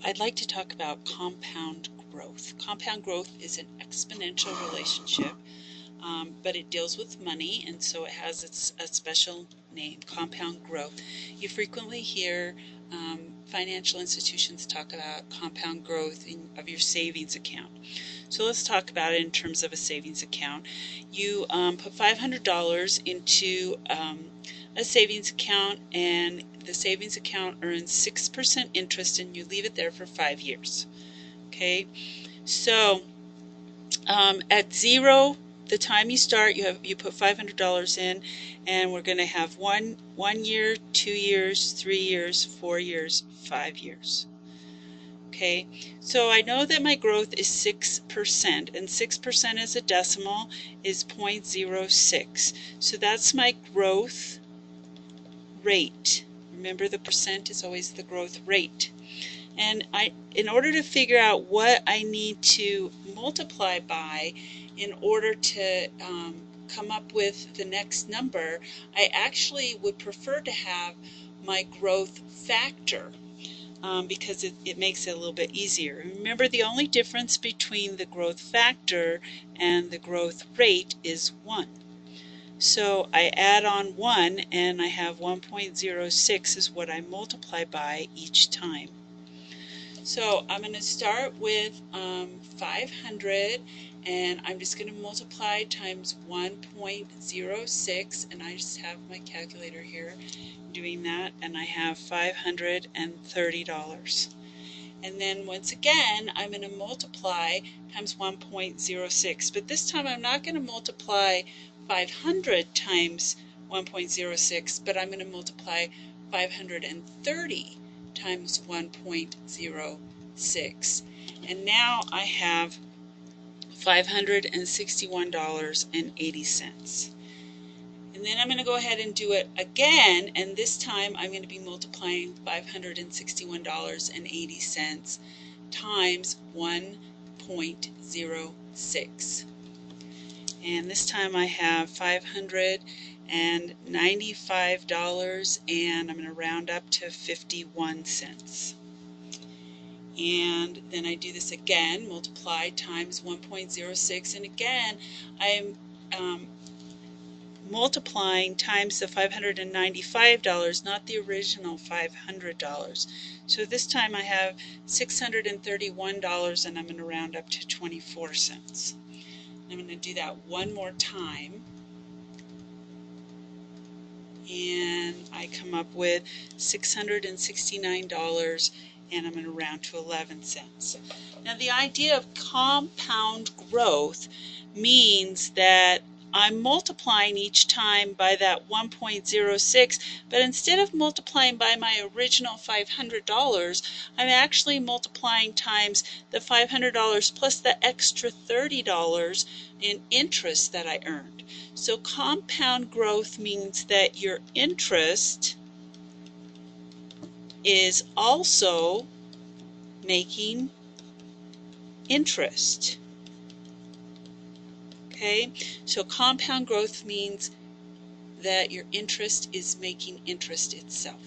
I'd like to talk about compound growth. Compound growth is an exponential relationship, but it deals with money, and so it has a special name, compound growth. You frequently hear financial institutions talk about compound growth of your savings account. So let's talk about it in terms of a savings account. You put $500 into a savings account, and the savings account earns 6% interest, and you leave it there for 5 years. Okay, so at zero, the time you start, you put $500 in, and we're going to have one year, 2 years, 3 years, 4 years, 5 years. Okay, so I know that my growth is 6%, and 6% as a decimal is 0.06. So that's my growth rate. Remember, the percent is always the growth rate. And in order to figure out what I need to multiply by in order to come up with the next number, I actually would prefer to have my growth factor. Because it makes it a little bit easier. Remember, the only difference between the growth factor and the growth rate is 1. So I add on 1, and I have 1.06 is what I multiply by each time. So I'm going to start with 500, and I'm just going to multiply times 1.06, and I just have my calculator here doing that, and I have $530. And then once again, I'm going to multiply times 1.06, but this time I'm not going to multiply 500 times 1.06, but I'm going to multiply 530 times 1.06, and now I have $561.80. And then I'm going to go ahead and do it again, and this time I'm going to be multiplying $561.80 times 1.06. And this time I have $595, and I'm going to round up to 51 cents. And then I do this again, multiply times 1.06, and again I'm multiplying times the $595, not the original $500. So this time I have $631, and I'm going to round up to 24 cents. I'm going to do that one more time, and I come up with $669, and I'm going to round to 11 cents. Now, the idea of compound growth means that I'm multiplying each time by that 1.06, but instead of multiplying by my original $500, I'm actually multiplying times the $500 plus the extra $30 in interest that I earned. So compound growth means that your interest is also making interest. Okay, so compound growth means that your interest is making interest itself.